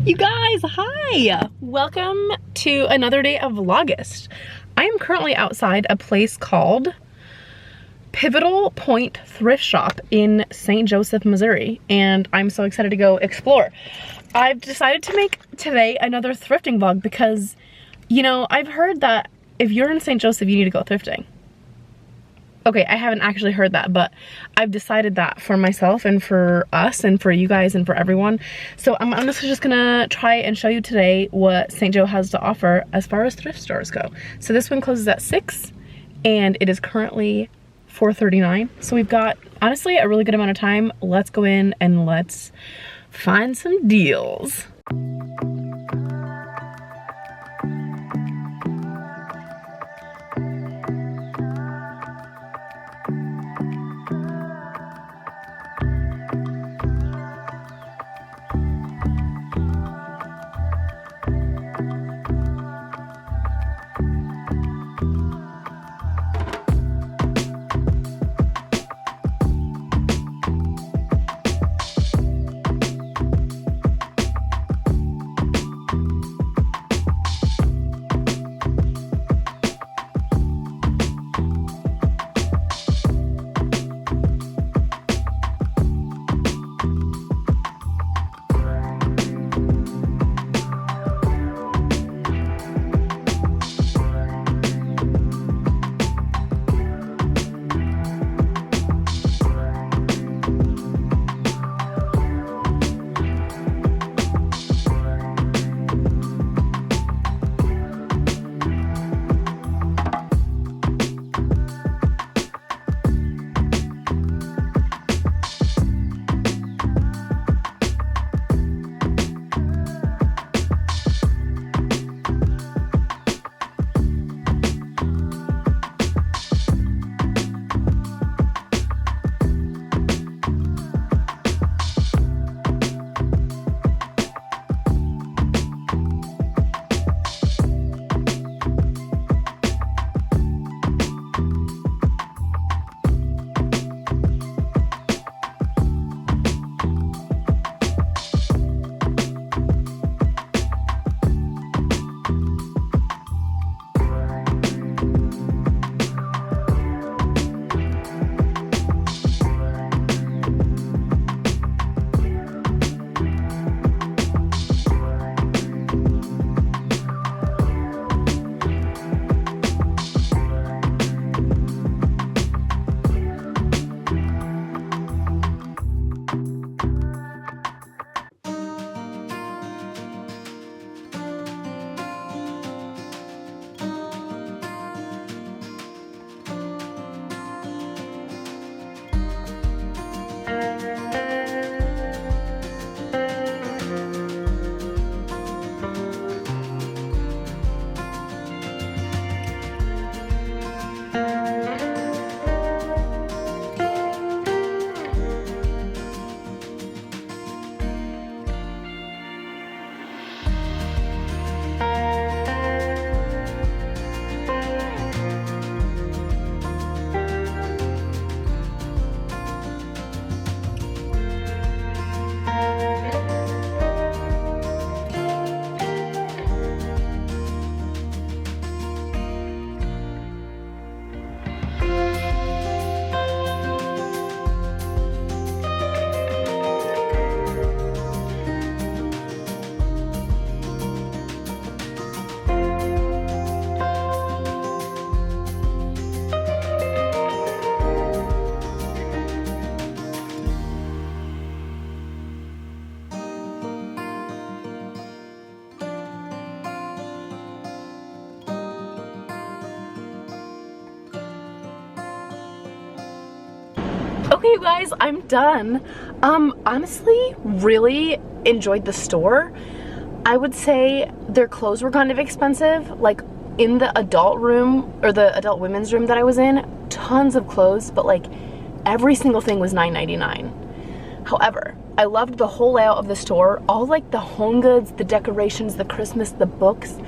You guys, hi! Welcome to another day of vlogust. I am currently outside a place called Pivotal Point Thrift Shop in St. Joseph, Missouri, and I'm so excited to go explore. I've decided to make today another thrifting vlog because, you know, I've heard that if you're in St. Joseph, you need to go thrifting. Okay, I haven't actually heard that, but I've decided that for myself and for us and for you guys and for everyone. So I'm honestly just gonna try and show you today what St. Joe has to offer as far as thrift stores go. So this one closes at 6 and it is currently 4:39. So we've got, honestly, a really good amount of time. Let's go in and let's find some deals. Okay, you guys, I'm done. Honestly, really enjoyed the store. I would say their clothes were kind of expensive. Like in the adult room or the adult women's room that I was in, tons of clothes, but like every single thing was $9.99. However, I loved the whole layout of the store. All like the home goods, the decorations, the Christmas, the books,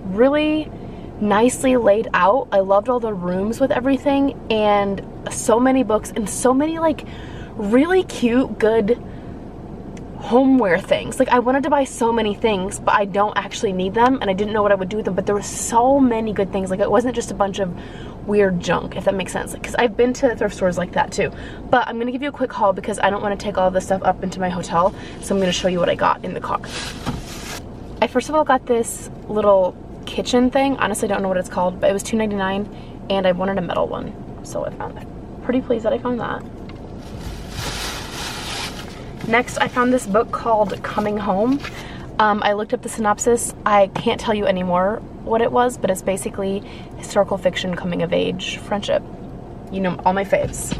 really nicely laid out. I loved all the rooms with everything and so many books and so many like really cute, good homeware things. Like I wanted to buy so many things, but I don't actually need them and I didn't know what I would do with them, but there were so many good things. Like it wasn't just a bunch of weird junk, if that makes sense. Because I've been to thrift stores like that too. But I'm gonna give you a quick haul because I don't want to take all of this stuff up into my hotel, so I'm gonna show you what I got in the car. I first of all got this little kitchen thing. Honestly, I don't know what it's called, but it was $2.99 and I wanted a metal one, so I found it. Pretty pleased that I found that. Next, I found this book called Coming Home. I looked up the synopsis. I can't tell you anymore what it was, but it's basically historical fiction, coming of age, friendship. You know, all my faves.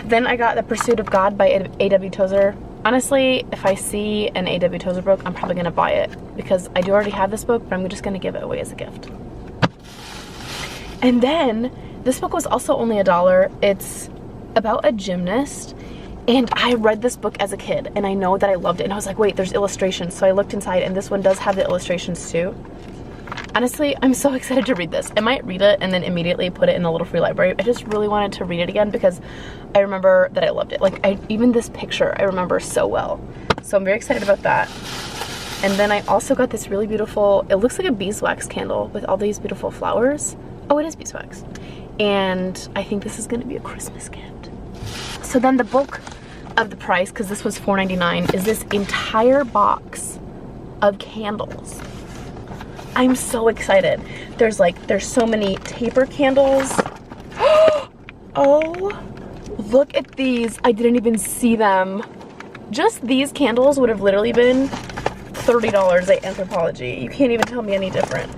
Then I got The Pursuit of God by A.W. Tozer. Honestly, if I see an A.W. Tozer book, I'm probably gonna buy it because I do already have this book, but I'm just gonna give it away as a gift. And then, this book was also only $1. It's about a gymnast. And I read this book as a kid and I know that I loved it, and I was like, wait, there's illustrations. So I looked inside and this one does have the illustrations too. Honestly, I'm so excited to read this. I might read it and then immediately put it in the little free library. I just really wanted to read it again because I remember that I loved it. Like even this picture I remember so well. So I'm very excited about that. And then I also got this really beautiful, it looks like a beeswax candle with all these beautiful flowers. Oh, it is beeswax. And I think this is gonna be a Christmas gift. So then the bulk of the price, because this was $4.99, is this entire box of candles. I'm so excited. There's so many taper candles. Oh, look at these. I didn't even see them. Just these candles would have literally been $30 at Anthropologie. You can't even tell me any different.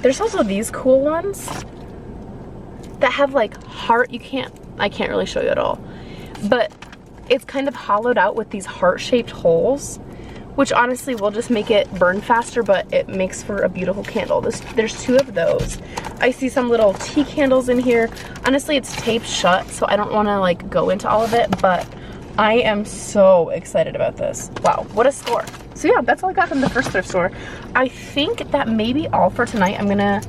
There's also these cool ones that have like heart. I can't really show you at all. But it's kind of hollowed out with these heart-shaped holes, which honestly will just make it burn faster, but it makes for a beautiful candle. There's two of those. I see some little tea candles in here. Honestly, it's taped shut, so I don't want to like go into all of it, but I am so excited about this. Wow, what a score. So yeah, that's all I got from the first thrift store. I think that may be all for tonight. I'm gonna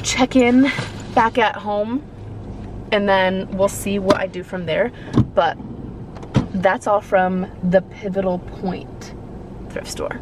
check in back at home and then we'll see what I do from there. But that's all from the Pivotal Point thrift store.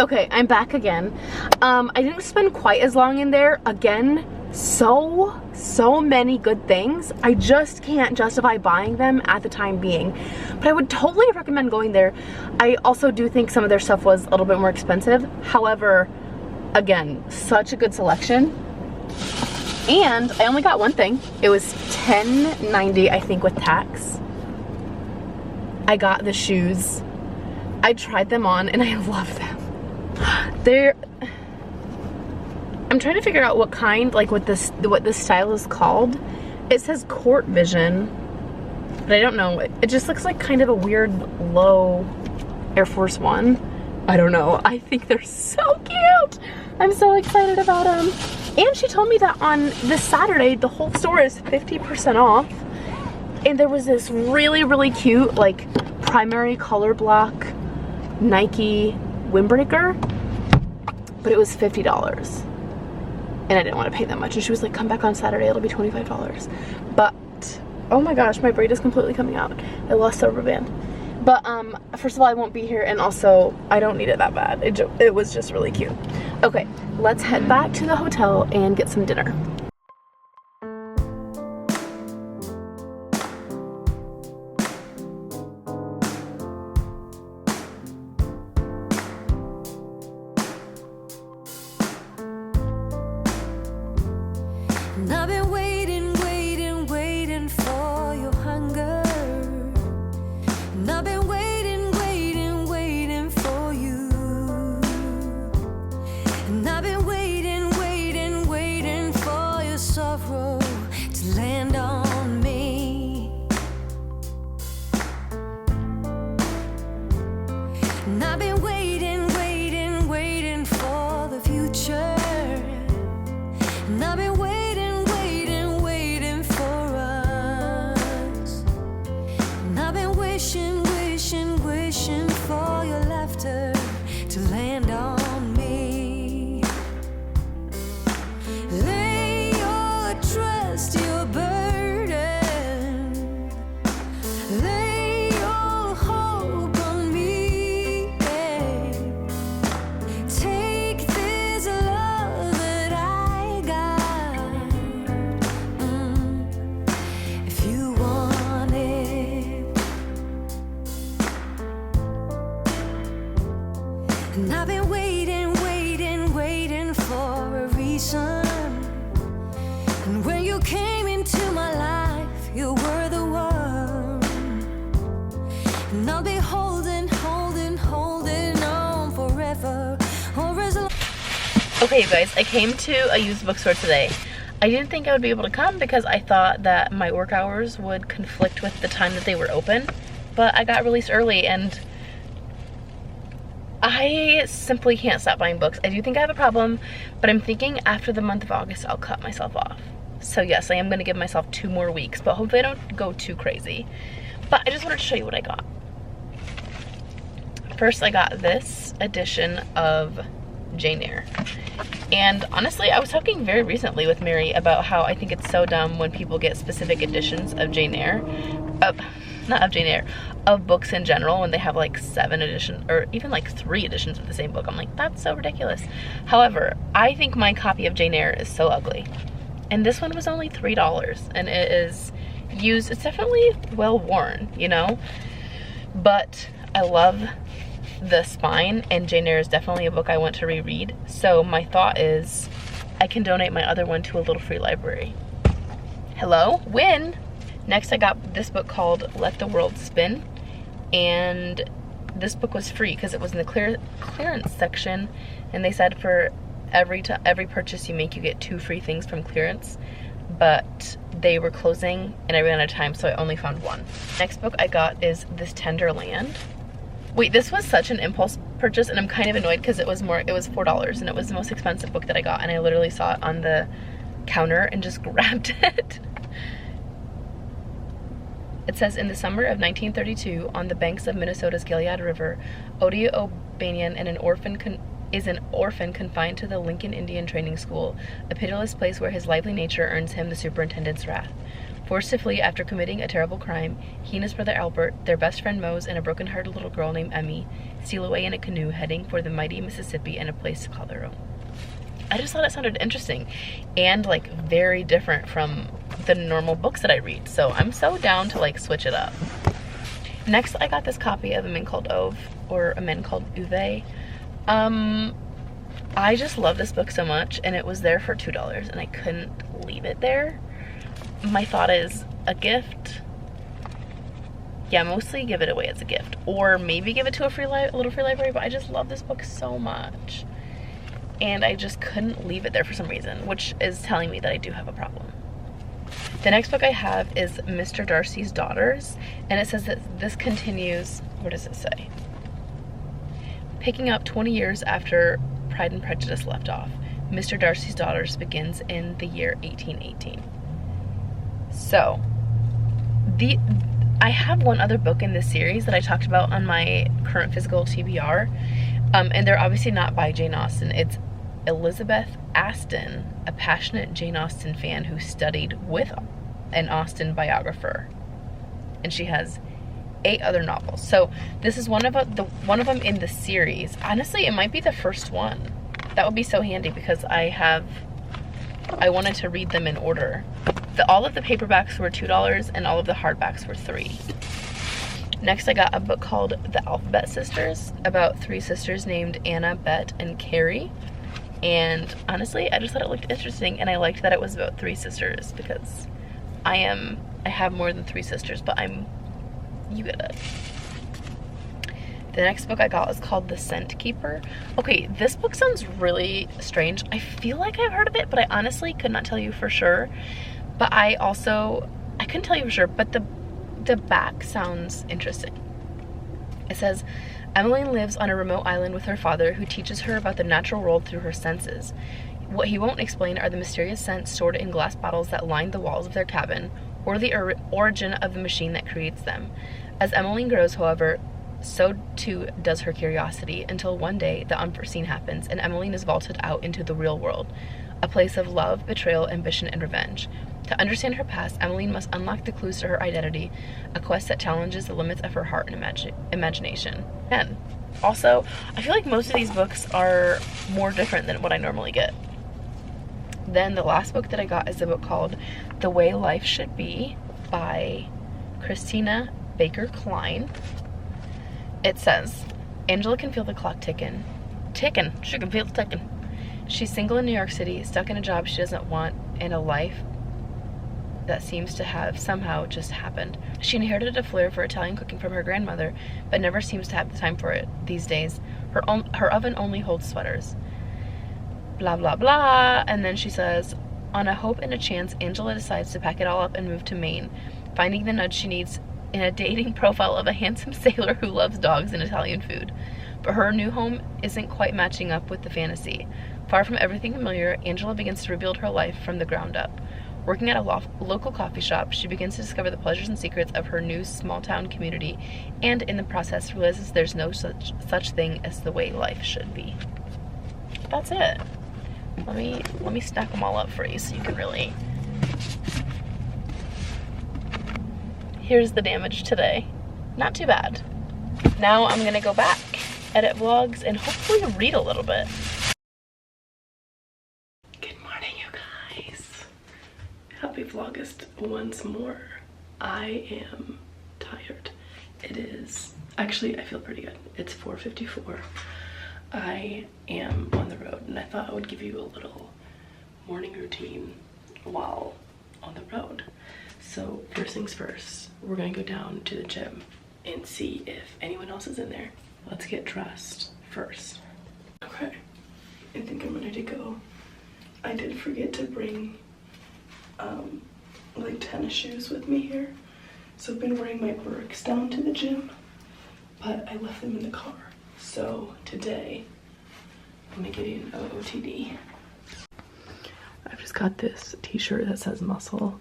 Okay, I'm back again. I didn't spend quite as long in there. Again, so many good things. I just can't justify buying them at the time being. But I would totally recommend going there. I also do think some of their stuff was a little bit more expensive. However, again, such a good selection. And I only got one thing. It was $10.90, I think, with tax. I got the shoes. I tried them on and I love them. I'm trying to figure out what kind, like what this style is called. It says Court Vision, but I don't know. It just looks like kind of a weird low Air Force One. I don't know. I think they're so cute. I'm so excited about them. And she told me that on this Saturday, the whole store is 50% off. And there was this really, really cute, like, primary color block Nike windbreaker, but it was $50. And I didn't want to pay that much. And she was like, come back on Saturday, it'll be $25. But, oh my gosh, my braid is completely coming out. I lost the rubber band. But, first of all, I won't be here, and also, I don't need it that bad. It was just really cute. Okay, let's head back to the hotel and get some dinner. And I've been waiting, waiting, waiting for your hunger. And I've been waiting, waiting, waiting for you. And I've been waiting, waiting, waiting for your sorrow to land on me. And I've been waiting, waiting, waiting for the future. And I've been waiting, waiting, waiting for us. And I've been wishing, wishing, wishing for your laughter to land on me. Lay your trust, your burden. Lay your hope on me, babe. Take this love that I got, if you want it. And I've been waiting, waiting, waiting for a reason. And when you came into my life, you were the one. And I'll be holding, holding, holding on forever, or as long. Okay, you guys, I came to a used bookstore today. I didn't think I would be able to come because I thought that my work hours would conflict with the time that they were open, but I got released early and I simply can't stop buying books. I do think I have a problem, but I'm thinking after the month of August, I'll cut myself off. So yes, I am gonna give myself 2 more weeks, but hopefully I don't go too crazy. But I just wanted to show you what I got. First, I got this edition of Jane Eyre. And honestly, I was talking very recently with Mary about how I think it's so dumb when people get specific editions of Jane Eyre. Not of Jane Eyre, of books in general, when they have like 7 editions or even like 3 editions of the same book. I'm like, that's so ridiculous. However, I think my copy of Jane Eyre is so ugly. And this one was only $3 and it is used. It's definitely well worn, you know, but I love the spine, and Jane Eyre is definitely a book I want to reread. So my thought is I can donate my other one to a little free library. Hello, win. Next, I got this book called Let the World Spin, and this book was free because it was in the clearance section, and they said for every purchase you make, you get 2 free things from clearance, but they were closing and I ran out of time, so I only found 1. Next book I got is This Tender Land. Wait, this was such an impulse purchase, and I'm kind of annoyed because it was $4 and it was the most expensive book that I got, and I literally saw it on the counter and just grabbed it. It says, in the summer of 1932, on the banks of Minnesota's Gilead River, Odia O'Banion and an orphan confined to the Lincoln Indian Training School, a pitiless place where his lively nature earns him the superintendent's wrath. Forced to flee after committing a terrible crime, he and his brother Albert, their best friend Mose, and a broken-hearted little girl named Emmy steal away in a canoe heading for the mighty Mississippi and a place to call their own. I just thought it sounded interesting and like very different from the normal books that I read, so I'm so down to like switch it up. Next, I got this copy of A Man Called Ove, or A Man Called Uwe. I just love this book so much, and it was there for $2 and I couldn't leave it there. My thought is a gift. Yeah, mostly give it away as a gift, or maybe give it to a little free library, but I just love this book so much and I just couldn't leave it there for some reason, which is telling me that I do have a problem. The next book I have is Mr. Darcy's Daughters, and it says that this continues, what does it say? Picking up 20 years after Pride and Prejudice left off. Mr. Darcy's Daughters begins in the year 1818. So, I have one other book in this series that I talked about on my current physical TBR, and they're obviously not by Jane Austen. It's Elizabeth Aston, a passionate Jane Austen fan who studied with an Austen biographer, and she has 8 other novels. So this is one of them in the series. Honestly, it might be the first one. That would be so handy because I wanted to read them in order. All of the paperbacks were $2 and all of the hardbacks were $3. Next, I got a book called The Alphabet Sisters, about 3 sisters named Anna, Bet, and Carrie. And honestly, I just thought it looked interesting, and I liked that it was about 3 sisters because I have more than 3 sisters, but you get it. The next book I got is called The Scent Keeper. Okay, this book sounds really strange. I feel like I've heard of it, but I honestly could not tell you for sure. But I couldn't tell you for sure, but the back sounds interesting. It says, Emmeline lives on a remote island with her father, who teaches her about the natural world through her senses. What he won't explain are the mysterious scents stored in glass bottles that line the walls of their cabin, or the origin of the machine that creates them. As Emmeline grows, however, so too does her curiosity, until one day the unforeseen happens and Emmeline is vaulted out into the real world, a place of love, betrayal, ambition, and revenge. To understand her past, Emmeline must unlock the clues to her identity, a quest that challenges the limits of her heart and imagination. And also, I feel like most of these books are more different than what I normally get. Then the last book that I got is a book called The Way Life Should Be by Christina Baker Klein. It says, Angela can feel the clock ticking. She can feel it ticking. She's single in New York City, stuck in a job she doesn't want, and a life that seems to have somehow just happened. She inherited a flair for Italian cooking from her grandmother, but never seems to have the time for it these days. Her oven only holds sweaters. Blah, blah, blah. And then she says, on a hope and a chance, Angela decides to pack it all up and move to Maine, finding the nudge she needs in a dating profile of a handsome sailor who loves dogs and Italian food. But her new home isn't quite matching up with the fantasy. Far from everything familiar, Angela begins to rebuild her life from the ground up. Working at a local coffee shop, she begins to discover the pleasures and secrets of her new small-town community, and in the process realizes there's no such thing as the way life should be. That's it. Let me stack them all up for you so you can really... Here's the damage today. Not too bad. Now I'm gonna go back, edit vlogs, and hopefully read a little bit. Good morning, you guys. Happy Vlogust once more. I am tired. It is, actually I feel pretty good. It's 4:54. I am on the road, and I thought I would give you a little morning routine while on the road. So first things first, we're gonna go down to the gym and see if anyone else is in there. Let's get dressed first. Okay, I think I'm ready to go. I did forget to bring like tennis shoes with me here. So I've been wearing my Birks down to the gym, but I left them in the car. So today, I'm gonna give you an OOTD. I've just got this t-shirt that says muscle.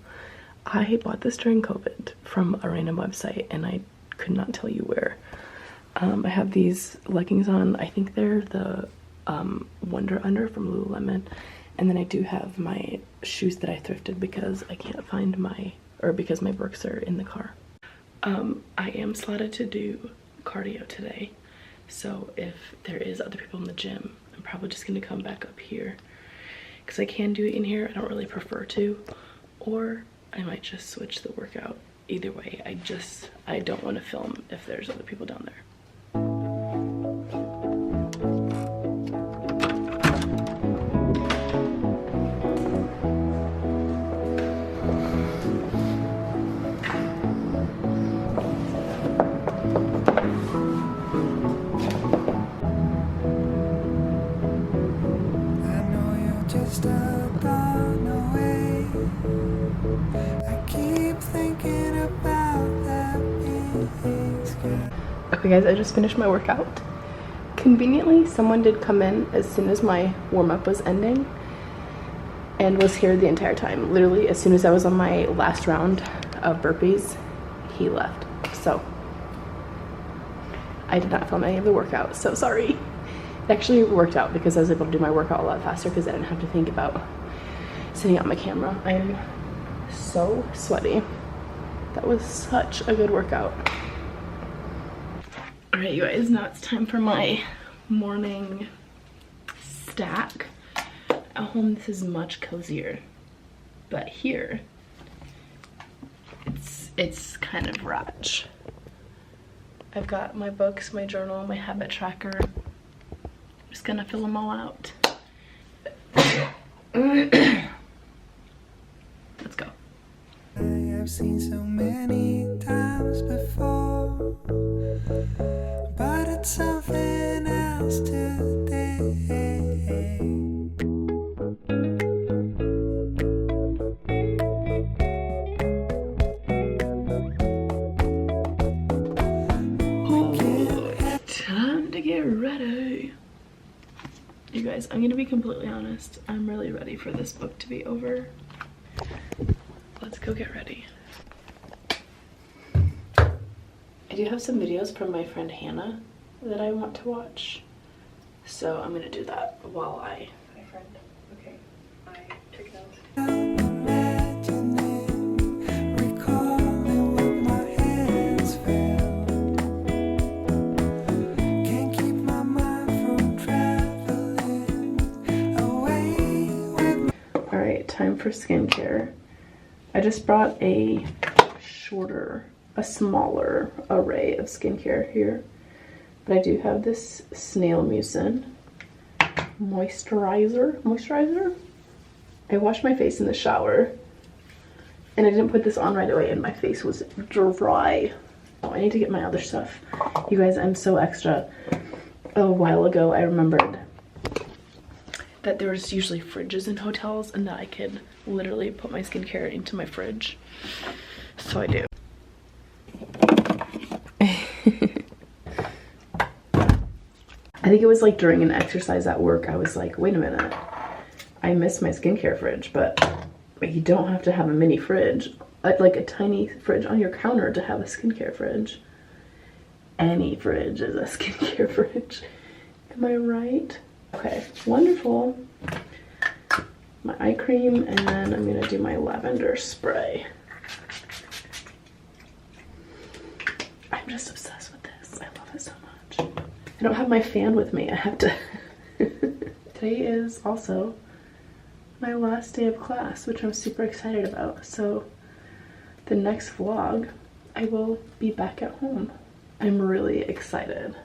I bought this during COVID from a random website, and I could not tell you where. I have these leggings on. I think they're the Wonder Under from Lululemon. And then I do have my shoes that I thrifted because I can't find because my Birks are in the car. I am slotted to do cardio today. So if there is other people in the gym, I'm probably just gonna come back up here because I can do it in here. I don't really prefer to, or I might just switch the workout. Either way, I don't want to film if there's other people down there. Okay guys, I just finished my workout. Conveniently, someone did come in as soon as my warm-up was ending, and was here the entire time. Literally, as soon as I was on my last round of burpees, he left. So I did not film any of the workout, so sorry. It actually worked out because I was able to do my workout a lot faster because I didn't have to think about setting up my camera. I'm so sweaty. That was such a good workout. All right, you guys, now it's time for my morning stack. At home, this is much cozier, but here, it's kind of ratch. I've got my books, my journal, my habit tracker. I'm just gonna fill them all out. Let's go. I have seen so many times before, but it's something else today. Time to get ready. You guys, I'm gonna be completely honest. I'm really ready for this book to be over. Let's go get ready. I do have some videos from my friend Hannah that I want to watch. So I'm gonna do that while I... Hi friend. Okay. I took notes. Time for skincare. I just brought a smaller array of skincare here, but I do have this snail mucin moisturizer. I washed my face in the shower and I didn't put this on right away and my face was dry. Oh, I need to get my other stuff. You guys, I'm so extra. A while ago I remembered that there was usually fridges in hotels and that I could literally put my skincare into my fridge. So I do. I think it was like during an exercise at work, I was like, wait a minute, I miss my skincare fridge, but you don't have to have a mini fridge, like a tiny fridge on your counter to have a skincare fridge. Any fridge is a skincare fridge. Am I right? Okay, wonderful. My eye cream, and then I'm gonna do my lavender spray. I'm just obsessed with this. I love it so much. I don't have my fan with me. I have to. Today is also my last day of class, which I'm super excited about. So the next vlog, I will be back at home. I'm really excited,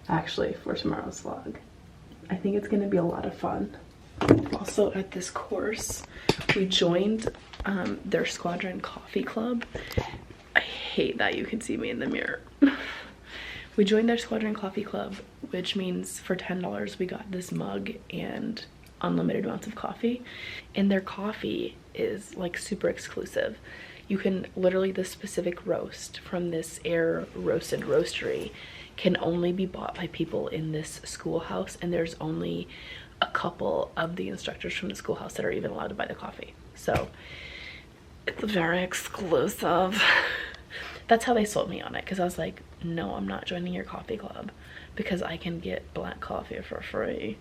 actually, for tomorrow's vlog. I think it's gonna be a lot of fun. Also at this course, we joined their Squadron Coffee Club. I hate that you can see me in the mirror. We joined their Squadron Coffee Club, which means for $10 we got this mug and unlimited amounts of coffee. And their coffee is like super exclusive. You can literally, the specific roast from this air roasted roastery can only be bought by people in this schoolhouse, and there's only a couple of the instructors from the schoolhouse that are even allowed to buy the coffee. So it's very exclusive. That's how they sold me on it, because I was like, no, I'm not joining your coffee club because I can get black coffee for free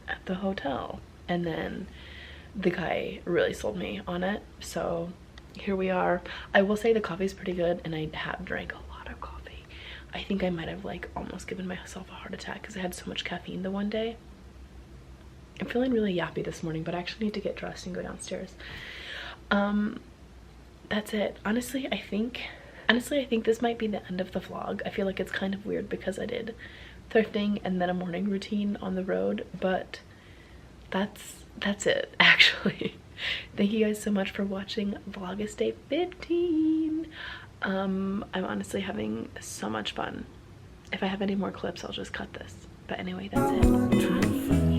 at the hotel. And then the guy really sold me on it, so here we are. I will say the coffee's pretty good, and I have drank a lot of coffee. I think I might have like almost given myself a heart attack because I had so much caffeine the one day. I'm feeling really yappy this morning, but I actually need to get dressed and go downstairs. That's it. Honestly, I think this might be the end of the vlog. I feel like it's kind of weird because I did thrifting and then a morning routine on the road, but that's it, actually. Thank you guys so much for watching Vlogust Day 15. I'm honestly having so much fun. If I have any more clips, I'll just cut this. But anyway, that's it. Bye.